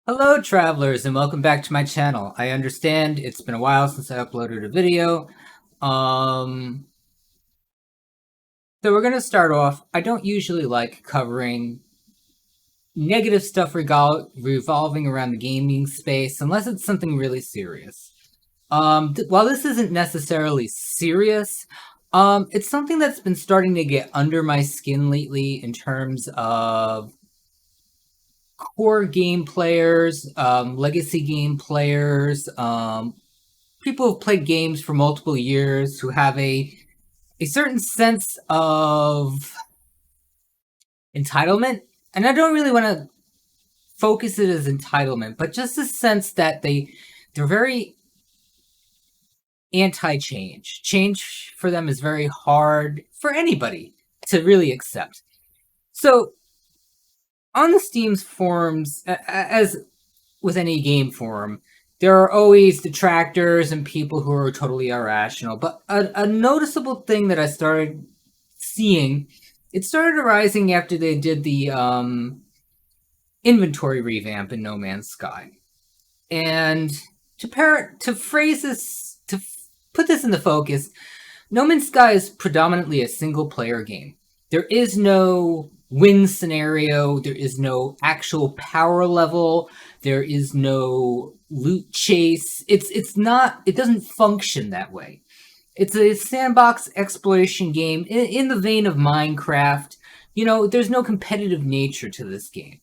Hello, travelers, and welcome back to my channel. I understand it's been a while since I uploaded a video. Um, so we're going to start off. I don't usually like covering negative stuff revolving around the gaming space unless it's something really serious. While this isn't necessarily serious, it's something that's been starting to get under my skin lately in terms of core game players, legacy game players, people who've played games for multiple years who have a certain sense of entitlement. And I don't really want to focus it as entitlement, but just a sense that they're very anti-change. Change for them is very hard for anybody to really accept. So on the Steam's forums, as with any game forum, there are always detractors and people who are totally irrational. But a noticeable thing that I started seeing, it started arising after they did the inventory revamp in No Man's Sky. And to phrase this, to put this in the focus, No Man's Sky is predominantly a single player game. There is no win scenario, there is no actual power level, there is no loot chase. It doesn't function that way. It's a sandbox exploration game in the vein of Minecraft. You know, there's no competitive nature to this game.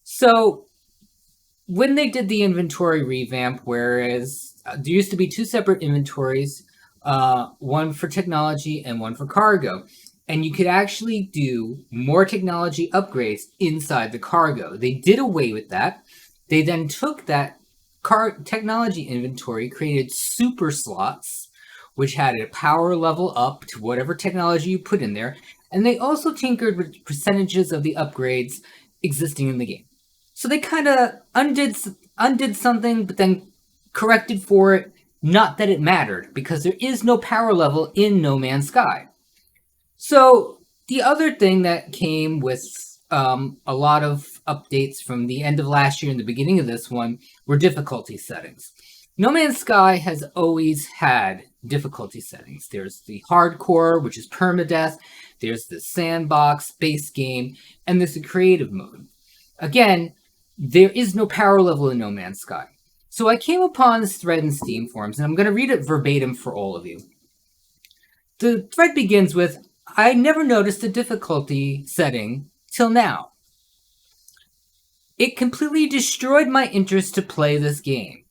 So when they did the inventory revamp, whereas there used to be two separate inventories, one for technology and one for cargo, and you could actually do more technology upgrades inside the cargo. They did away with that. They then took that technology inventory, created super slots, which had a power level up to whatever technology you put in there, and they also tinkered with percentages of the upgrades existing in the game. So they kind of undid something, but then corrected for it. Not that it mattered, because there is no power level in No Man's Sky. So the other thing that came with a lot of updates from the end of last year and the beginning of this one were difficulty settings. No Man's Sky has always had difficulty settings. There's the hardcore, which is permadeath. There's the sandbox base game, and there's the creative mode. Again, there is no power level in No Man's Sky. So I came upon this thread in Steam forums, and I'm going to read it verbatim for all of you. The thread begins with, I never noticed a difficulty setting till now. It completely destroyed my interest to play this game.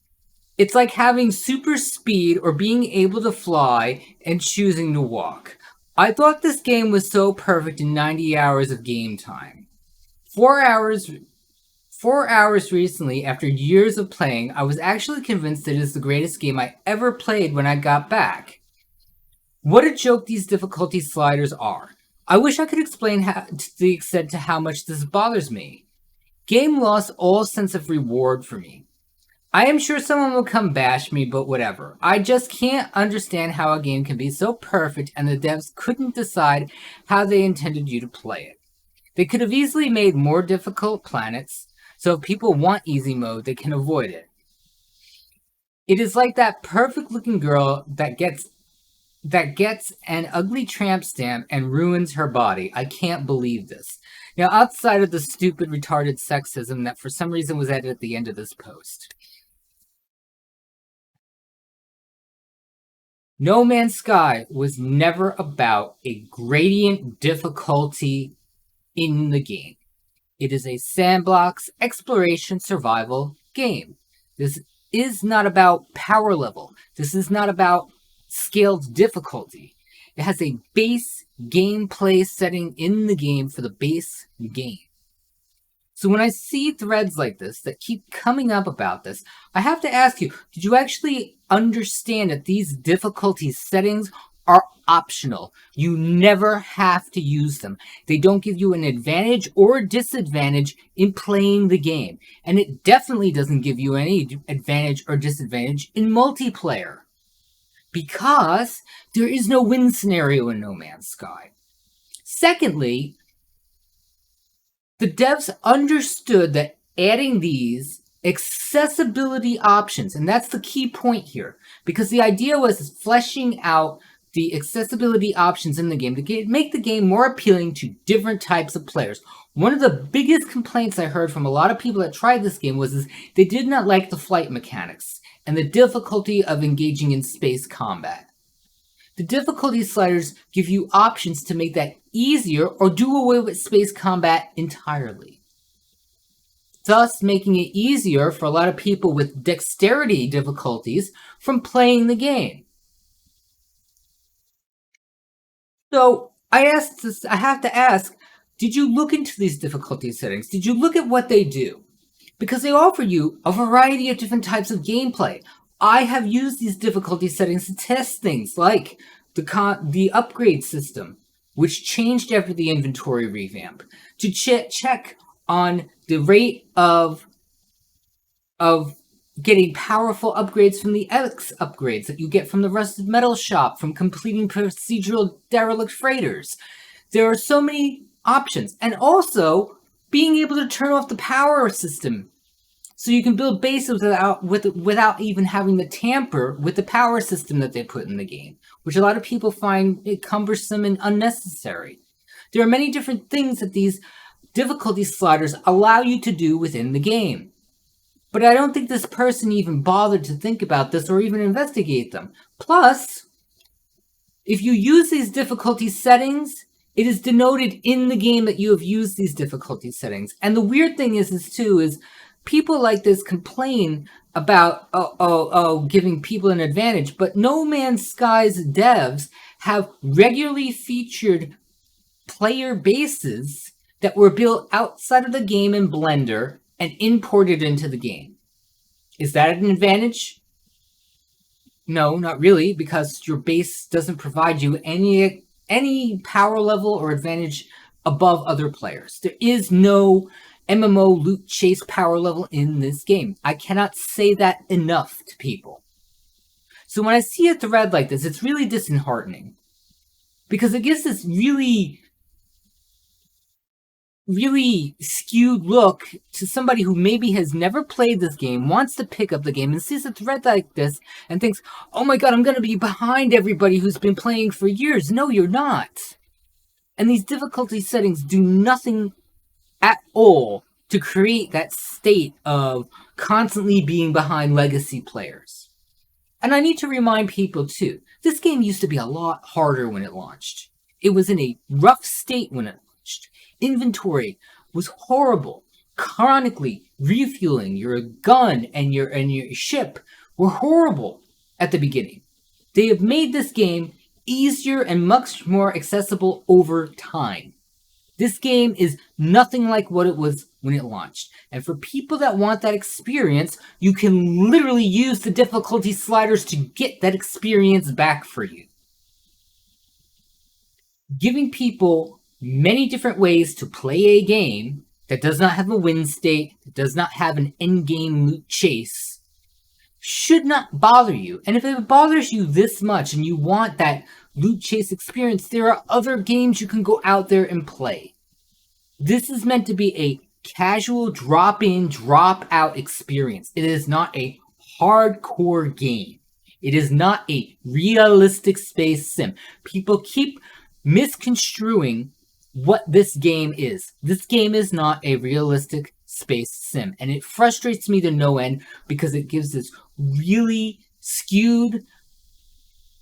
It's like having super speed or being able to fly and choosing to walk. I thought this game was so perfect in 90 hours of game time. 4 hours recently, after years of playing, I was actually convinced that it is the greatest game I ever played when I got back. What a joke these difficulty sliders are. I wish I could explain to the extent to how much this bothers me. Game lost all sense of reward for me. I am sure someone will come bash me, but whatever. I just can't understand how a game can be so perfect and the devs couldn't decide how they intended you to play it. They could have easily made more difficult planets, so if people want easy mode, they can avoid it. It is like that perfect-looking girl that gets an ugly tramp stamp and ruins her body. I can't believe this. Now, outside of the stupid, retarded sexism that for some reason was added at the end of this post. No Man's Sky was never about a gradient difficulty in the game. It is a sandbox exploration survival game. This is not about power level. This is not about scaled difficulty. It has a base gameplay setting in the game for the base game. So when I see threads like this that keep coming up about this, I have to ask you, did you actually understand that these difficulty settings are optional? You never have to use them. They don't give you an advantage or a disadvantage in playing the game. And it definitely doesn't give you any advantage or disadvantage in multiplayer. Because there is no win scenario in No Man's Sky. Secondly, the devs understood that adding these accessibility options, and that's the key point here, because the idea was fleshing out the accessibility options in the game to make the game more appealing to different types of players. One of the biggest complaints I heard from a lot of people that tried this game was they did not like the flight mechanics and the difficulty of engaging in space combat. The difficulty sliders give you options to make that easier or do away with space combat entirely, thus making it easier for a lot of people with dexterity difficulties from playing the game. So I have to ask, did you look into these difficulty settings? Did you look at what they do? Because they offer you a variety of different types of gameplay. I have used these difficulty settings to test things like the upgrade system, which changed after the inventory revamp, to check on the rate of getting powerful upgrades from the X upgrades that you get from the Rusted Metal Shop, from completing procedural derelict freighters. There are so many options. And also, being able to turn off the power system so you can build bases without even having to tamper with the power system that they put in the game, which a lot of people find it cumbersome and unnecessary. There are many different things that these difficulty sliders allow you to do within the game. But I don't think this person even bothered to think about this or even investigate them. Plus, if you use these difficulty settings, it is denoted in the game that you have used these difficulty settings. And the weird thing is people like this complain about giving people an advantage, but No Man's Sky's devs have regularly featured player bases that were built outside of the game in Blender and imported into the game. Is that an advantage? No, not really, because your base doesn't provide you any power level or advantage above other players. There is no MMO loot chase power level in this game. I cannot say that enough to people. So when I see a thread like this, it's really disheartening, because it gives this really skewed look to somebody who maybe has never played this game, wants to pick up the game, and sees a thread like this and thinks, oh my god, I'm going to be behind everybody who's been playing for years. No, you're not. And these difficulty settings do nothing at all to create that state of constantly being behind legacy players. And I need to remind people too, this game used to be a lot harder when it launched. It was in a rough state when it launched. Inventory was horrible. Chronically refueling your gun and your ship were horrible at the beginning. They have made this game easier and much more accessible over time. This game is nothing like what it was when it launched. And for people that want that experience, you can literally use the difficulty sliders to get that experience back for you. Giving people many different ways to play a game that does not have a win state, that does not have an end-game loot chase, should not bother you. And if it bothers you this much and you want that loot chase experience, there are other games you can go out there and play. This is meant to be a casual drop-in, drop-out experience. It is not a hardcore game. It is not a realistic space sim. People keep misconstruing what this game is. This game is not a realistic space sim, and it frustrates me to no end because it gives this really skewed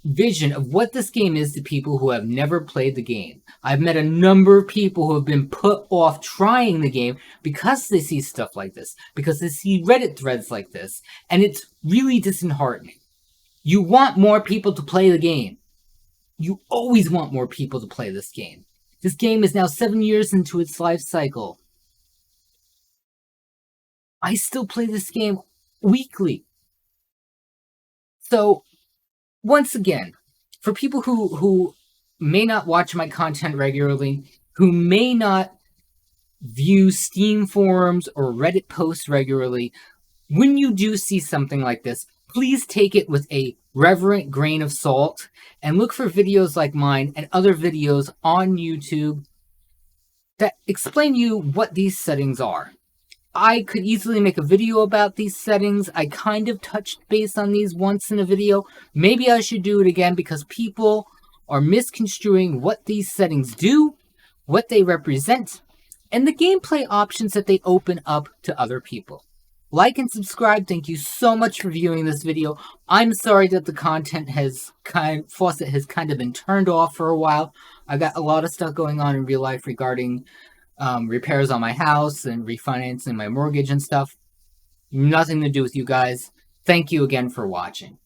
vision of what this game is to people who have never played the game. I've met a number of people who have been put off trying the game because they see stuff like this, because they see Reddit threads like this, and it's really disheartening. You want more people to play the game. You always want more people to play this game. This game is now 7 years into its life cycle. I still play this game weekly. So, once again, for people who may not watch my content regularly, who may not view Steam forums or Reddit posts regularly, when you do see something like this, please take it with a reverent grain of salt and look for videos like mine and other videos on YouTube that explain to you what these settings are. I could easily make a video about these settings. I kind of touched base on these once in a video. Maybe I should do it again because people are misconstruing what these settings do, what they represent, and the gameplay options that they open up to other people. Like and subscribe. Thank you so much for viewing this video. I'm sorry that the content faucet has kind of been turned off for a while. I got a lot of stuff going on in real life regarding repairs on my house and refinancing my mortgage and stuff. Nothing to do with you guys. Thank you again for watching.